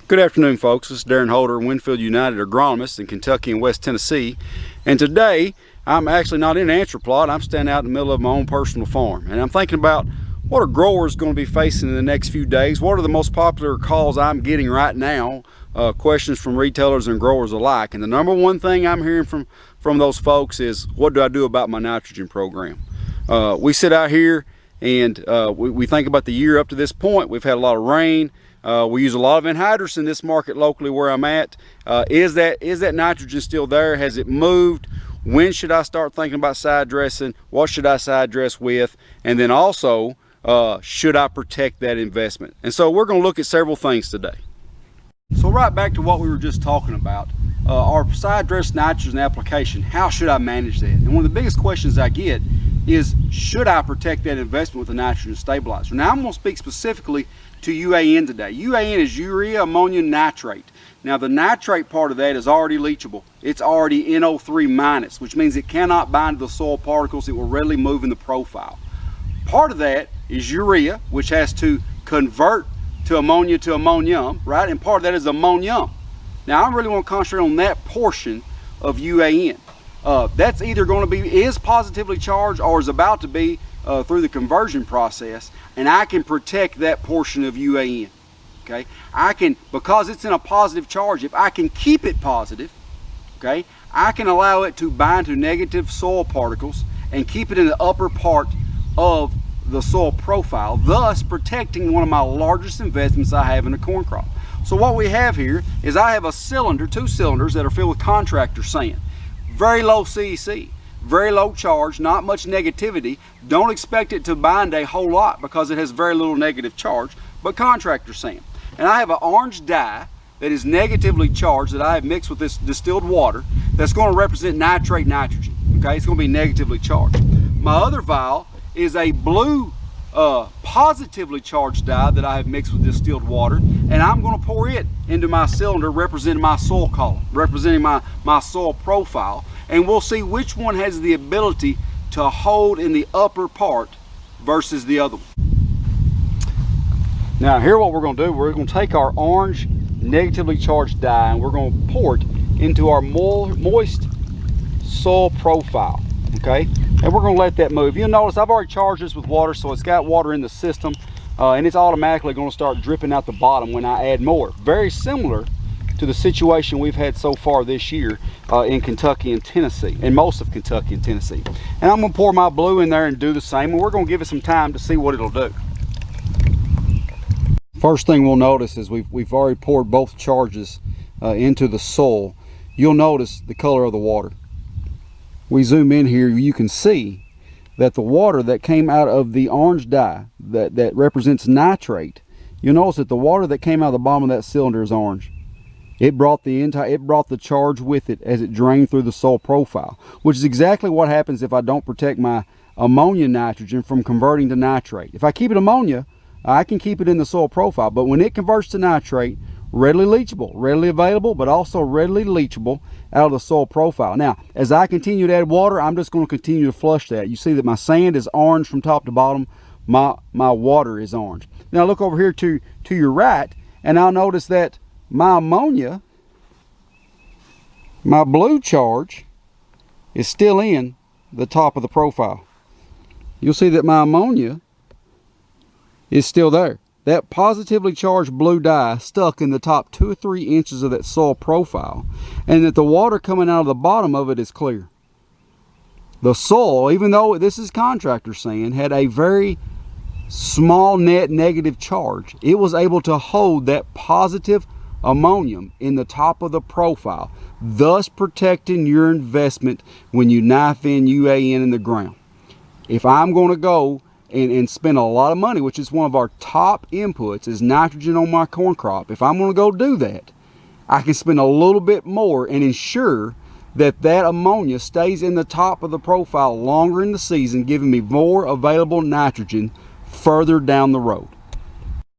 Good afternoon, folks. This is Darren Holder, Winfield United agronomist in Kentucky and West Tennessee. And today, I'm actually not in an answer plot. I'm standing out in the middle of my own personal farm. And I'm thinking about what are growers going to be facing in the next few days? What are the most popular calls I'm getting right now? Questions from retailers and growers alike. And the number one thing I'm hearing from those folks is, what do I do about my nitrogen program? We sit out here and we think about the year up to this point. We've had a lot of rain. We use a lot of anhydrous in this market locally where I'm at. Is that nitrogen still there? Has it moved? When should I start thinking about side dressing? What should I side dress with? And then also, should I protect that investment? And so we're going to look at several things today. So right back to what we were just talking about, our side dress nitrogen application, how should I manage that? And one of the biggest questions I get is, should I protect that investment with a nitrogen stabilizer? Now I'm going to speak specifically to UAN today. UAN is urea ammonium nitrate. Now the nitrate part of that is already leachable. It's already NO3 minus, which means it cannot bind to the soil particles. It will readily move in the profile. Part of that is urea, which has to convert to ammonia to ammonium, right? And part of that is ammonium. Now I really want to concentrate on that portion of UAN. That's either going to be is positively charged or is about to be through the conversion process, and I can protect that portion of UAN. Okay, I can, because it's in a positive charge, if I can keep it positive, okay, I can allow it to bind to negative soil particles and keep it in the upper part of the soil profile, thus protecting one of my largest investments I have in a corn crop. So what we have here is I have a cylinder, 2 cylinders that are filled with contractor sand. Very low CEC, very low charge, not much negativity. Don't expect it to bind a whole lot because it has very little negative charge, but contractor sand. And I have an orange dye that is negatively charged that I have mixed with this distilled water that's going to represent nitrate nitrogen. Okay, it's going to be negatively charged. My other vial is a blue positively charged dye that I have mixed with distilled water, and I'm going to pour it into my cylinder representing my soil column, representing my soil profile, and we'll see which one has the ability to hold in the upper part versus the other one. Now here what we're going to do, we're going to take our orange negatively charged dye and we're going to pour it into our moist soil profile, okay? And we're going to let that move. You'll notice I've already charged this with water, so it's got water in the system, and it's automatically going to start dripping out the bottom when I add more. Very similar to the situation we've had so far this year in Kentucky and Tennessee, and most of Kentucky and Tennessee. And I'm going to pour my blue in there and do the same, and we're going to give it some time to see what it'll do. First thing we'll notice is we've already poured both charges into the soil. You'll notice the color of the water. We zoom in here, you can see that the water that came out of the orange dye that represents nitrate, you'll notice that the water that came out of the bottom of that cylinder is orange. It brought the charge with it as it drained through the soil profile, which is exactly what happens if I don't protect my ammonia nitrogen from converting to nitrate. If I keep it ammonia, I can keep it in the soil profile, but when it converts to nitrate, readily leachable, readily available, but also readily leachable out of the soil profile. Now, as I continue to add water, I'm just going to continue to flush that. You see that my sand is orange from top to bottom, my water is orange. Now look over here to your right, and I'll notice that my ammonia, my blue charge, is still in the top of the profile. You'll see that my ammonia is still there. That positively charged blue dye stuck in the top 2 or 3 inches of that soil profile, and that the water coming out of the bottom of it is clear. The soil, even though this is contractor sand, had a very small net negative charge. It was able to hold that positive ammonium in the top of the profile, thus protecting your investment when you knife in UAN in the ground. If I'm going to go and spend a lot of money, which is one of our top inputs, is nitrogen on my corn crop, if I'm going to go do that, I can spend a little bit more and ensure that that ammonia stays in the top of the profile longer in the season, giving me more available nitrogen further down the road.